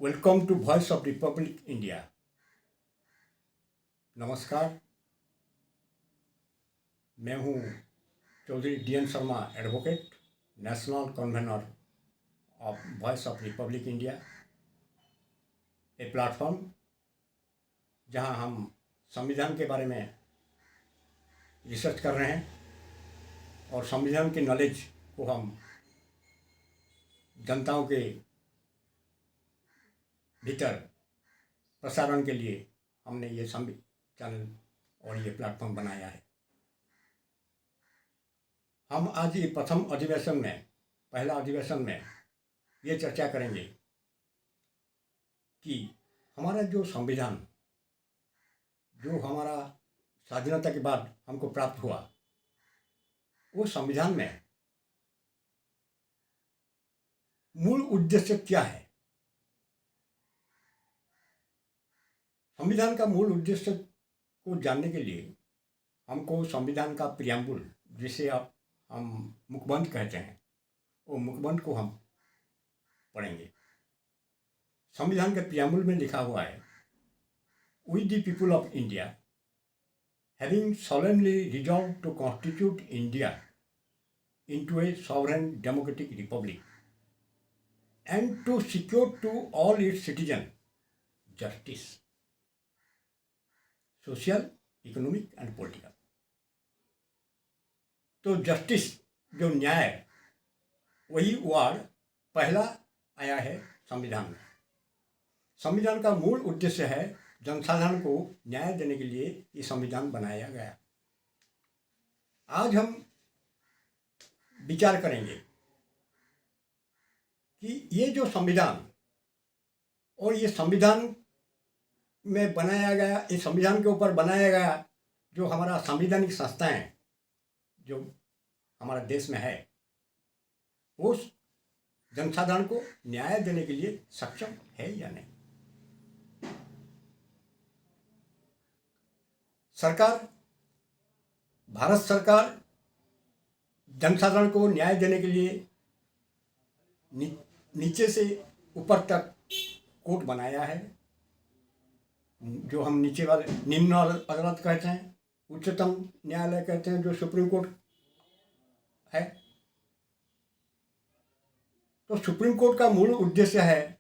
Welcome to voice of republic India. नमस्कार, मैं हूं Chaudhary DN Sharma, advocate, national convener of voice of republic India, a platform जहां हम संविधान के बारे में रिसर्च कर रहे हैं और संविधान के नॉलेज को हम जनताओं के भीतर प्रसारण के लिए हमने ये चैनल और ये प्लेटफॉर्म बनाया है। हम आज ये प्रथम अधिवेशन में, पहला अधिवेशन में ये चर्चा करेंगे कि हमारा जो संविधान, जो हमारा स्वाधीनता के बाद हमको प्राप्त हुआ, वो संविधान में मूल उद्देश्य क्या है। संविधान का मूल उद्देश्य को जानने के लिए हमको संविधान का प्रियम्बुल, जिसे हम मुखबंध कहते हैं, वो मुखबंध को हम पढ़ेंगे। संविधान के प्रियम्बुल में लिखा हुआ है, we the people of India having solemnly resolved to constitute India into a sovereign democratic republic and to secure to all its citizens justice, social, economic and political। तो जस्टिस, जो न्याय, वही वर्ड पहला आया है संविधान में। संविधान का मूल उद्देश्य है जनसाधारण को न्याय देने के लिए ये संविधान बनाया गया। आज हम विचार करेंगे कि ये जो संविधान और ये संविधान में बनाया गया, इस संविधान के ऊपर बनाया गया जो हमारा संवैधानिक संस्थाएं जो हमारा देश में है, वो जनसाधारण को न्याय देने के लिए सक्षम है या नहीं। सरकार, भारत सरकार जनसाधारण को न्याय देने के लिए नीचे से ऊपर तक कोर्ट बनाया है, जो हम नीचे वाले निम्न अदालत कहते हैं, उच्चतम न्यायालय कहते हैं, जो सुप्रीम कोर्ट है। तो सुप्रीम कोर्ट का मूल उद्देश्य है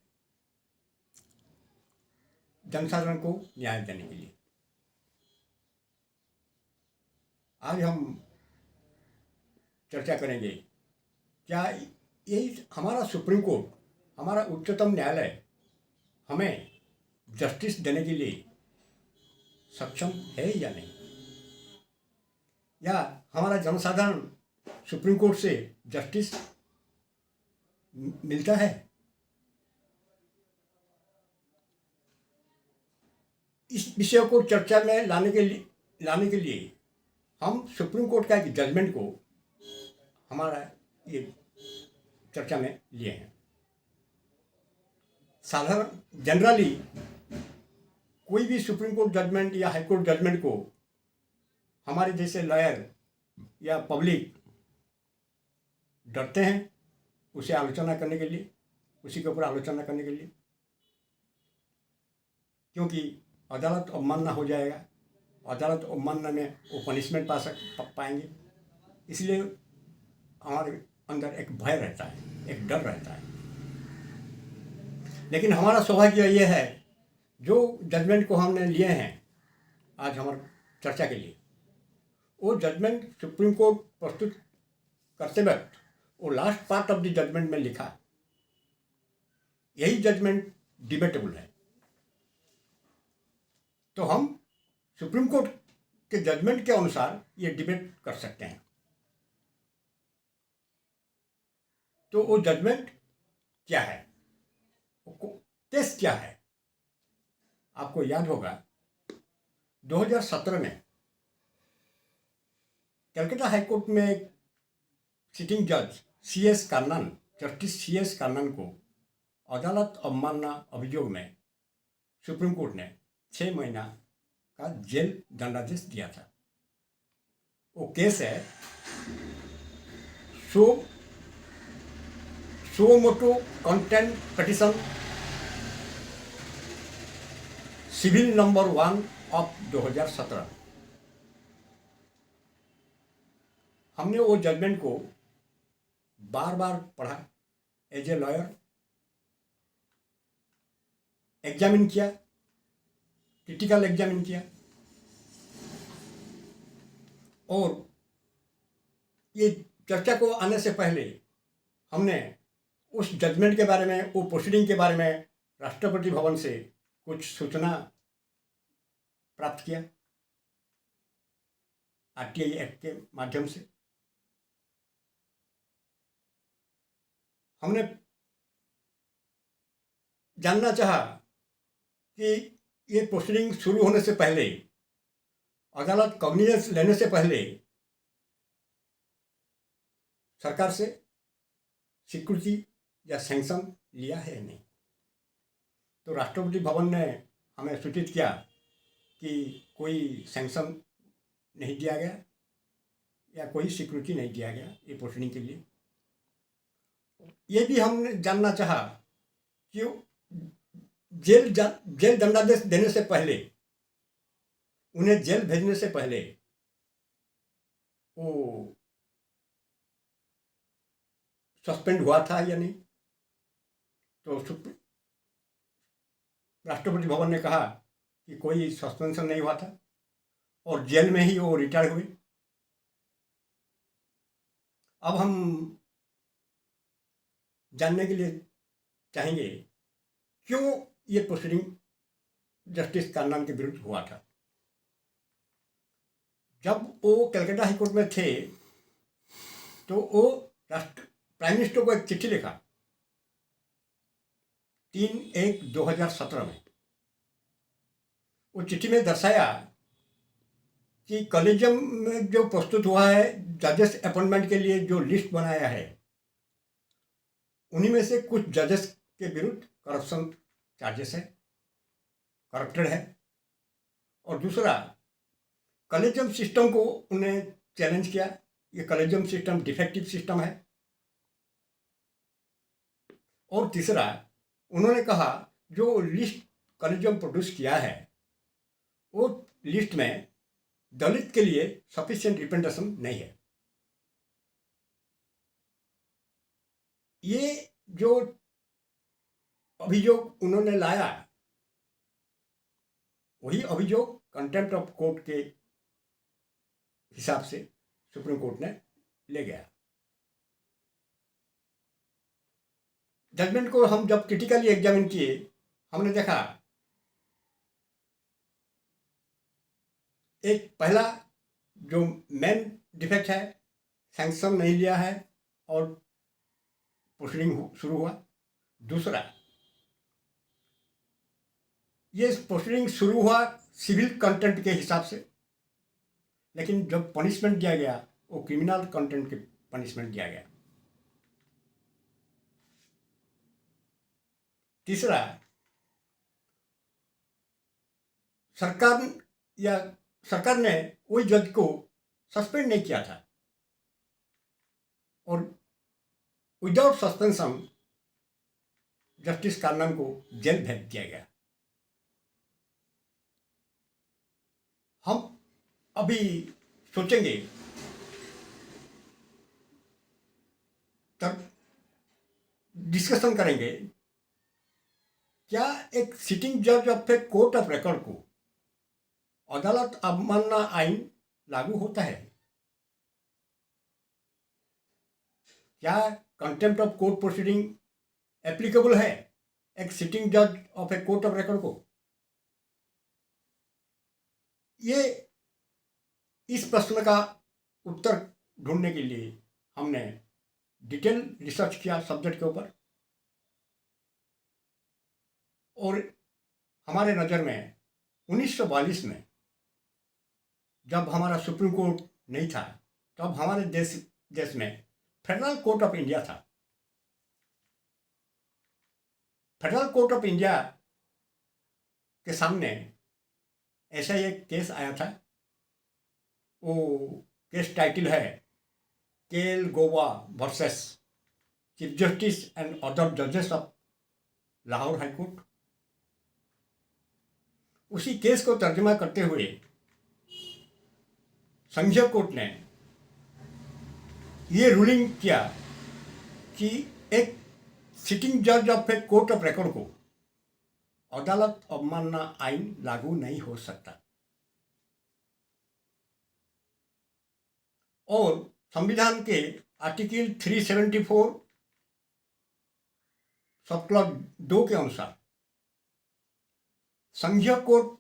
जनसाधारण को न्याय देने के लिए। आज हम चर्चा करेंगे, क्या यही हमारा सुप्रीम कोर्ट, हमारा उच्चतम न्यायालय हमें जस्टिस देने के लिए सक्षम है या नहीं, या हमारा जनसाधारण सुप्रीम कोर्ट से जस्टिस मिलता है। इस विषय को चर्चा में लाने के लिए हम सुप्रीम कोर्ट का एक जजमेंट को हमारा ये चर्चा में लिए हैं। साधारण जनरली कोई भी सुप्रीम कोर्ट जजमेंट या हाई कोर्ट जजमेंट को हमारे जैसे लॉयर या पब्लिक डरते हैं उसे आलोचना करने के लिए, उसी के ऊपर आलोचना करने के लिए, क्योंकि अदालत अवमानना हो जाएगा, अदालत अवमानना में वो पनिशमेंट पाएंगे। इसलिए हमारे अंदर एक भय रहता है, एक डर रहता है। लेकिन हमारा सौभाग्य ये है, जो जजमेंट को हमने लिए हैं आज हमारी चर्चा के लिए, वो जजमेंट सुप्रीम कोर्ट प्रस्तुत करते वक्त वो last part of the judgement में लिखा, यही जजमेंट डिबेटेबल है। तो हम सुप्रीम कोर्ट के जजमेंट के अनुसार ये डिबेट कर सकते हैं। तो वो जजमेंट क्या है, केस क्या है। आपको याद होगा 2017 में कलकत्ता हाईकोर्ट में सिटिंग जज जस्टिस CS कर्णन को अदालत अवमानना अभियोग में सुप्रीम कोर्ट ने 6 महीना का जेल दंडादेश दिया था। वो केस है so motto contempt petition civil number 1 of 2017। हमने वो जजमेंट को बार बार पढ़ा, एज ए लॉयर एग्जामिन किया, क्रिटिकल एग्जामिन किया, और ये चर्चा को आने से पहले हमने उस जजमेंट के बारे में, वो प्रोसीडिंग के बारे में राष्ट्रपति भवन से कुछ सूचना प्राप्त किया आरटीआई एक्ट के माध्यम से। हमने जानना चाहा कि ये प्रोसीडिंग शुरू होने से पहले, अदालत कॉग्निजेंस लेने से पहले सरकार से स्वीकृति या सैंक्शन लिया है या नहीं। तो राष्ट्रपति भवन ने हमें सूचित किया कि कोई सैंक्शन नहीं दिया गया या कोई स्वीकृति नहीं दिया गया ये प्रोसीडिंग के लिए। ये भी हमने जानना चाहा कि जेल दंडादेश देने से पहले, उन्हें जेल भेजने से पहले वो सस्पेंड हुआ था या नहीं। तो राष्ट्रपति भवन ने कहा कि कोई सस्पेंशन नहीं हुआ था और जेल में ही वो रिटायर हुए। अब हम जानने के लिए चाहेंगे क्यों ये प्रोसीडिंग जस्टिस कार्नन के विरुद्ध हुआ था। जब वो कलकत्ता हाईकोर्ट में थे तो वो प्राइम मिनिस्टर को एक चिट्ठी लिखा 3/1/2017 में। वो चिट्ठी में दर्शाया कि कॉलेजियम में जो प्रस्तुत हुआ है जजेस अपॉइंटमेंट के लिए, जो लिस्ट बनाया है, उन्हीं में से कुछ जजेस के विरुद्ध करप्शन चार्जेस है, करप्टेड है। और दूसरा, कॉलेजियम सिस्टम को उन्हें चैलेंज किया, ये कॉलेजियम सिस्टम डिफेक्टिव सिस्टम है। और तीसरा, उन्होंने कहा जो लिस्ट कॉलेजियम प्रोड्यूस किया है वो लिस्ट में दलित के लिए सफिशिएंट रिप्रेजेंटेशन नहीं है। ये जो अभियोग उन्होंने लाया, वही अभियोग कंटेम्प्ट ऑफ कोर्ट के हिसाब से सुप्रीम कोर्ट ने ले गया। जजमेंट को हम जब क्रिटिकली एग्जामिन किए, हमने देखा एक पहला जो मेन डिफेक्ट है, सैंक्शन नहीं लिया है और प्रोसीडिंग शुरू हुआ। दूसरा, ये प्रोसीडिंग शुरू हुआ सिविल कंटेंट के हिसाब से, लेकिन जब पनिशमेंट दिया गया वो क्रिमिनल कंटेंट के पनिशमेंट दिया गया। तीसरा, सरकार ने वही जज को सस्पेंड नहीं किया था और विदाउट सस्पेंशन जस्टिस कार्नन को जेल भेज दिया गया। हम अभी सोचेंगे, तब डिस्कशन करेंगे, क्या एक सिटिंग जज of a court of record को अदालत अवमानना आइन लागू होता है? क्या contempt of court proceeding applicable है एक सिटिंग जज of a court of record को? ये इस प्रश्न का उत्तर ढूंढने के लिए हमने डिटेल रिसर्च किया सब्जेक्ट के ऊपर, और हमारे नज़र में 1942 में जब हमारा सुप्रीम कोर्ट नहीं था, तब हमारे देश में फेडरल कोर्ट ऑफ इंडिया था। फेडरल कोर्ट ऑफ इंडिया के सामने ऐसा एक केस आया था। वो केस टाइटल है KL Goa versus chief justice and other जजेस ऑफ लाहौर हाई कोर्ट। उसी केस को तर्जुमा करते हुए संघीय कोर्ट ने ये रूलिंग किया कि एक सिटिंग जज of a court of record को अदालत अवमानना आइन लागू नहीं हो सकता। और संविधान के आर्टिकल 374 सब क्लॉज 2 के अनुसार संघीय कोर्ट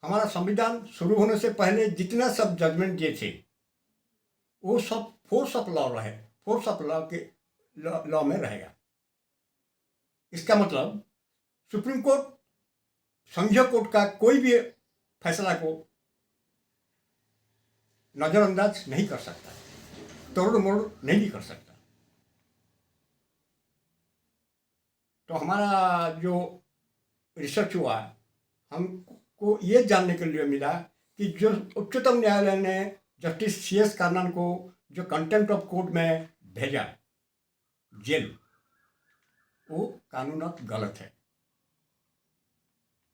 हमारा संविधान शुरू होने से पहले जितना सब जजमेंट दिए थे वो सब फोर्स ऑफ लॉ के लॉ में रहेगा। इसका मतलब सुप्रीम कोर्ट संघीय कोर्ट का कोई भी फैसला को नज़रअंदाज नहीं कर सकता, तोड़ मोड़ नहीं भी कर सकता। तो हमारा जो रिसर्च हुआ हमको ये जानने के लिए मिला कि जो उच्चतम न्यायालय ने जस्टिस CS कर्नन को जो कंटेम्प्ट ऑफ कोर्ट में भेजा जेल, वो कानूनत गलत है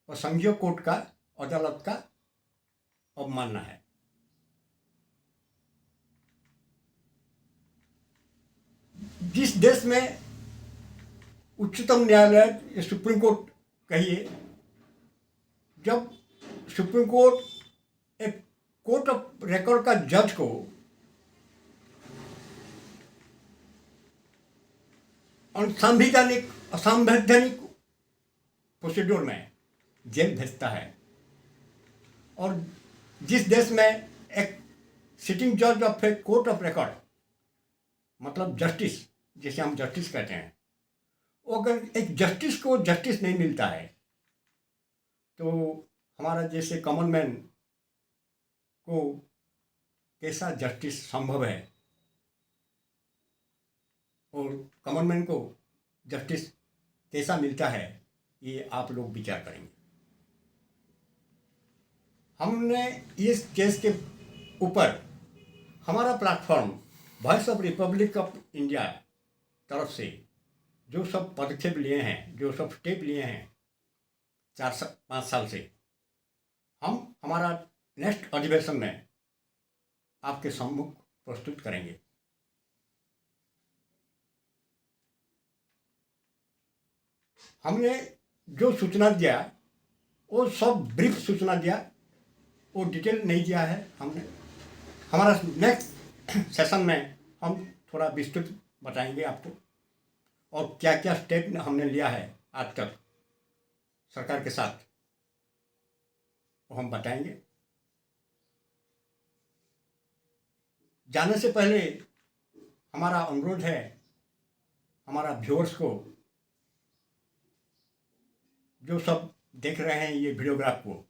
और संघीय कोर्ट का अदालत का अवमानना है। जिस देश में उच्चतम न्यायालय सुप्रीम कोर्ट कहिए, जब सुप्रीम कोर्ट एक कोर्ट ऑफ रिकॉर्ड का जज को असंवैधानिक प्रोसीड्योर में जेल भेजता है, और जिस देश में एक सिटिंग जज of a court of record मतलब जस्टिस, जिसे हम जस्टिस कहते हैं, वो अगर एक जस्टिस को जस्टिस नहीं मिलता है तो हमारा जैसे कॉमन मैन को कैसा जस्टिस संभव है, और कॉमन मैन को जस्टिस कैसा मिलता है, ये आप लोग विचार करेंगे। हमने इस केस के ऊपर हमारा platform voice of Republic of India तरफ से जो सब पदक्षेप लिए हैं, जो सब स्टेप लिए हैं 4-5 साल से, हम हमारा नेक्स्ट अधिवेशन में आपके सम्मुख प्रस्तुत करेंगे। हमने जो सूचना दिया वो सब ब्रीफ सूचना दिया, वो डिटेल नहीं दिया है हमने। हमारा नेक्स्ट सेशन में हम थोड़ा विस्तृत बताएंगे आपको, और क्या क्या स्टेप हमने लिया है आज तक सरकार के साथ, वो हम बताएंगे। जाने से पहले हमारा अनुरोध है हमारा व्यूअर्स को, जो सब देख रहे हैं ये वीडियोग्राफ को,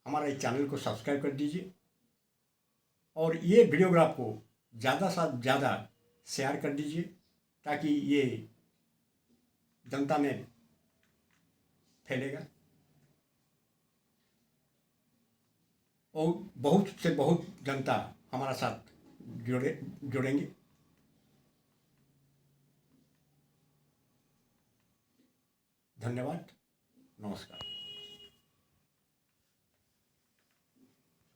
हमारा इस चैनल को सब्सक्राइब कर दीजिए और ये वीडियोग्राफ को ज़्यादा से ज़्यादा शेयर कर दीजिए, ताकि ये जनता में फैलेगा और बहुत से बहुत जनता हमारा साथ जुड़ेंगे। धन्यवाद, नमस्कार।